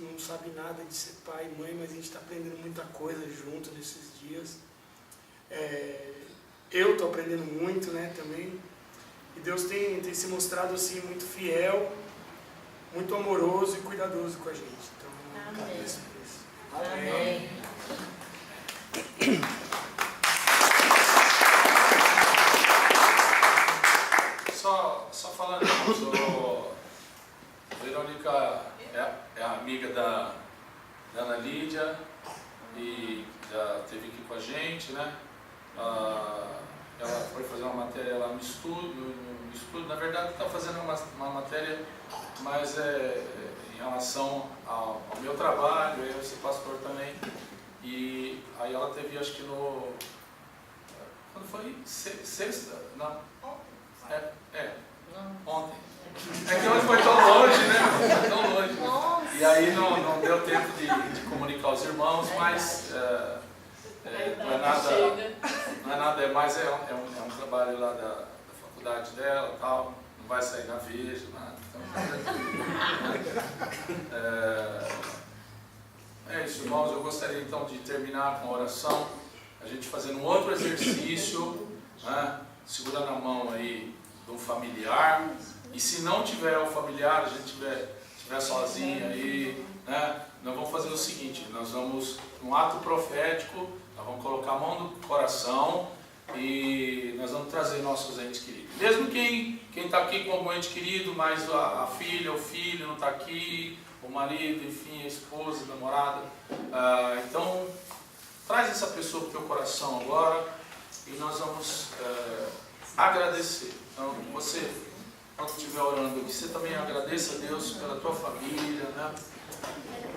não sabe nada de ser pai e mãe, mas a gente está aprendendo muita coisa junto nesses dias. Eu estou aprendendo muito, né, também. E Deus tem se mostrado assim muito fiel, muito amoroso e cuidadoso com a gente. Então, agradeço por isso. Amém. Só falando isso, a Verônica é amiga da Ana Lídia e já esteve aqui com a gente, né? Ela foi fazer uma matéria lá no estúdio, na verdade está fazendo uma matéria, mas em relação ao meu trabalho, eu sou pastor também, e aí ela teve, acho que quando foi? Sexta? Não. Ontem. É que hoje foi tão longe, né? Foi tão longe. E aí não deu tempo de comunicar aos irmãos, mas não é nada, mas é um trabalho lá da faculdade dela e tal, não vai sair na Veja, nada. Então, isso, irmãos, eu gostaria então de terminar com a oração, a gente fazendo um outro exercício, né? Segurando a mão aí do familiar, e se não tiver o familiar, a gente estiver sozinho aí, né? Nós vamos fazer o seguinte, nós vamos, num ato profético, nós vamos colocar a mão no coração e nós vamos trazer nossos entes queridos. Mesmo quem está aqui com algum ente querido, mas a filha, o filho não está aqui, o marido, enfim, a esposa, a namorada. Então, traz essa pessoa para o teu coração agora e nós vamos agradecer. Então, você, quando estiver orando aqui, você também agradeça a Deus pela tua família, né?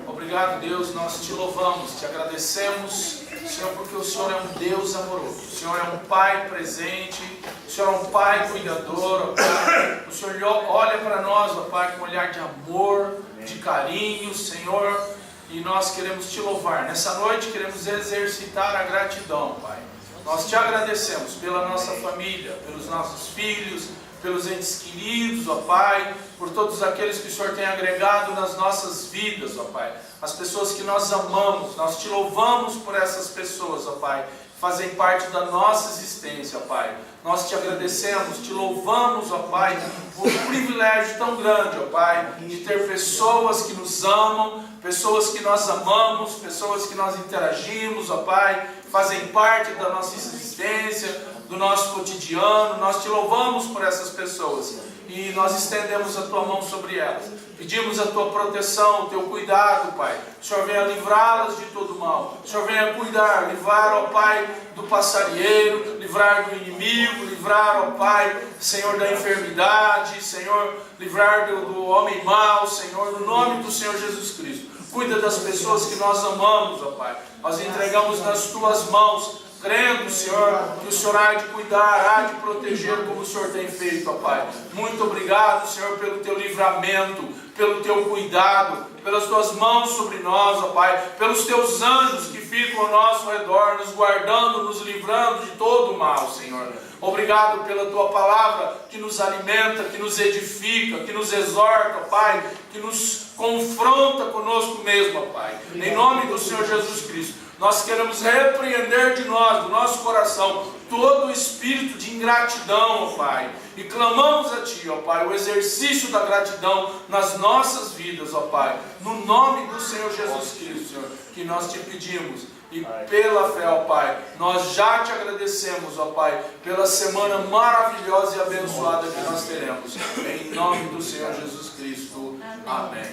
Obrigado, Deus, nós te louvamos, te agradecemos, Senhor, porque o Senhor é um Deus amoroso, o Senhor é um Pai presente, o Senhor é um Pai cuidador, ó Pai. O Senhor olha para nós, ó Pai, com um olhar de amor, de carinho, Senhor, e nós queremos te louvar. Nessa noite queremos exercitar a gratidão, Pai. Nós te agradecemos pela nossa família, pelos nossos filhos, pelos entes queridos, ó Pai, por todos aqueles que o Senhor tem agregado nas nossas vidas, ó Pai, as pessoas que nós amamos, nós te louvamos por essas pessoas, ó Pai, que fazem parte da nossa existência, ó Pai. Nós te agradecemos, te louvamos, ó Pai, por um privilégio tão grande, ó Pai, de ter pessoas que nos amam, pessoas que nós amamos, pessoas que nós interagimos, ó Pai, fazem parte da nossa existência, do nosso cotidiano. Nós te louvamos por essas pessoas e nós estendemos a tua mão sobre elas. Pedimos a tua proteção, o teu cuidado, Pai. O Senhor venha livrá-las de todo mal. O Senhor venha cuidar, livrar, ó Pai, do passarinheiro, livrar do inimigo, livrar, ó Pai, Senhor, da enfermidade, Senhor, livrar do homem mau, Senhor, no nome do Senhor Jesus Cristo. Cuida das pessoas que nós amamos, ó Pai. Nós entregamos nas tuas mãos, crendo, Senhor, que o Senhor há de cuidar, há de proteger como o Senhor tem feito, ó Pai. Muito obrigado, Senhor, pelo teu livramento, pelo teu cuidado, pelas tuas mãos sobre nós, ó Pai, pelos teus anjos que ficam ao nosso redor, nos guardando, nos livrando de todo o mal, Senhor. Obrigado pela tua palavra que nos alimenta, que nos edifica, que nos exorta, Pai, que nos confronta conosco mesmo, Pai. Em nome do Senhor Jesus Cristo, nós queremos repreender de nós, do nosso coração, todo o espírito de ingratidão, ó Pai. E clamamos a Ti, ó Pai, o exercício da gratidão nas nossas vidas, ó Pai. No nome do Senhor Jesus Cristo, Senhor, que nós te pedimos. E pela fé, ó Pai, nós já te agradecemos, ó Pai, pela semana maravilhosa e abençoada que nós teremos. Em nome do Senhor Jesus Cristo. Amém.